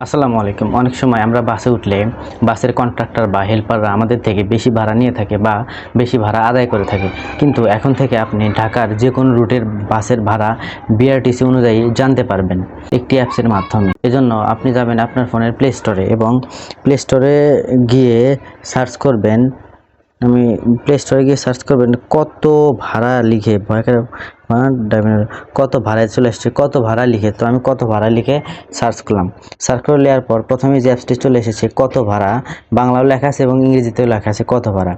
আসসালামু আলাইকুম। অনেক সময় আমরা বাসে উঠলে বাসের কন্ট্রাক্টর বা হেল্পাররা আমাদের থেকে বেশি ভাড়া নিয়ে থাকে বা বেশি ভাড়া আদায় করে থাকে। কিন্তু এখন থেকে আপনি ঢাকার যে কোনো রুটের বাসের ভাড়া বিআরটিসি অনুযায়ী জানতে পারবেন একটি অ্যাপসের মাধ্যমে। এজন্য আপনি যাবেন আপনার ফোনের প্লে স্টোরে এবং প্লে স্টোরে গিয়ে সার্চ করবেন, আমি প্লে স্টোরে গিয়ে সার্চ করবেন কত ভাড়া লিখে কত ভাড়ায় চলে আসছে, কত ভাড়া লিখে। তো আমি কত ভাড়া লিখে সার্চ করলাম। সার্চ করে নেওয়ার পর প্রথমে যে অ্যাপসটি চলে এসেছে কত ভাড়া, বাংলাও লেখা আছে এবং ইংরেজিতেও লেখা আছে কত ভাড়া।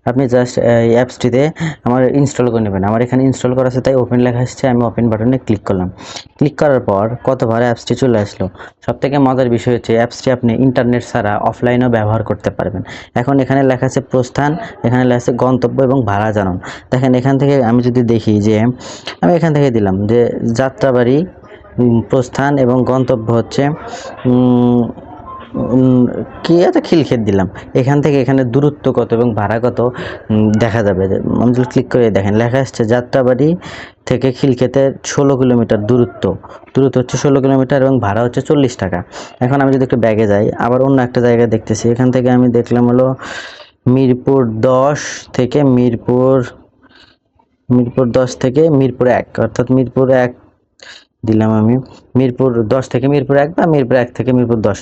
আপনি জাস্ট এই অ্যাপসটিতে আমার ইনস্টল করে নেবেন। আমার এখানে ইনস্টল করা আছে তাই ওপেন লেখা আসছে, আমি ওপেন বাটনে ক্লিক করলাম। ক্লিক করার পর কত ভাড়া অ্যাপসটি চলে আসলো। সবথেকে মজার বিষয় হচ্ছে অ্যাপসটি আপনি ইন্টারনেট ছাড়া অফলাইনেও ব্যবহার করতে পারবেন। এখন এখানে লেখা আছে প্রস্থান, এখানে লেখা আছে গন্তব্য এবং ভাড়া জানুন। দেখেন এখান থেকে আমি যদি দেখি যে আমি এখান থেকে দিলাম যে যাত্রাবাড়ি, প্রস্থান এবং গন্তব্য হচ্ছে কি একটা খিলক্ষেত দিলাম। এখান থেকে এখানে দূরত্ব কত এবং ভাড়া কত দেখা যাবে। আমি যদি ক্লিক করে দেখেন লেখা আসছে যাত্রাবাড়ি থেকে খিলক্ষেতের 16 কিলোমিটার দূরত্ব হচ্ছে 16 কিলোমিটার এবং ভাড়া হচ্ছে 40 টাকা। এখন আমি যদি একটু ব্যাগে যাই, আবার অন্য একটা জায়গায় দেখতেছি। এখান থেকে আমি দেখলাম হলো মিরপুর 10 থেকে মিরপুর 10 থেকে মিরপুর 1, অর্থাৎ মিরপুর 1 দিলাম আমি। মিরপুর 10 থেকে মিরপুর 1 বা মিরপুর 1 থেকে মিরপুর 10,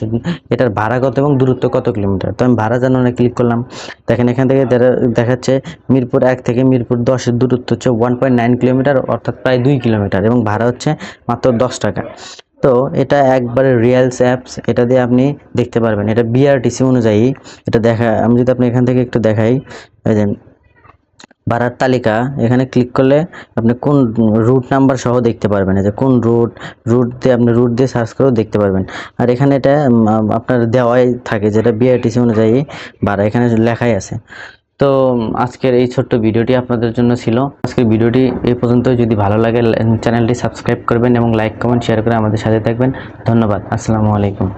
এটার ভাড়া কত এবং দূরত্ব কত কিলোমিটার। তো আমি ভাড়া জানানো ক্লিক করলাম। দেখেন এখান থেকে দেখাচ্ছে মিরপুর 1 থেকে মিরপুর 10 এর দূরত্ব হচ্ছে 1.9 কিলোমিটার, অর্থাৎ প্রায় 2 কিলোমিটার এবং ভাড়া হচ্ছে মাত্র 10 টাকা। তো এটা একবারে রিয়েলস অ্যাপস, এটা দিয়ে আপনি দেখতে পারবেন এটা বিআরটিসি অনুযায়ী এটা দেখা। আমি যদি আপনি এখান থেকে একটু দেখাই, এই যে ভাড়ার তালিকা, এখানে ক্লিক করলে আপনি কোন রুট নাম্বার সহ দেখতে পারবেন। এই যে কোন রুট দিয়ে আপনি রুট দিয়ে সার্চ করেও দেখতে পারবেন। আর এখানে এটা আপনার দেওয়াই থাকে যেটা বিআরটিসি অনুযায়ী ভাড়া এখানে লেখাই আছে। তো আজকের এই ছোট্ট ভিডিওটি আপনাদের জন্য ছিল। আজকের ভিডিওটি এই পর্যন্ত। যদি ভালো লাগে চ্যানেলটি সাবস্ক্রাইব করবেন এবং লাইক কমেন্ট শেয়ার করে আমাদের সাথে থাকবেন। ধন্যবাদ। আসসালামু আলাইকুম।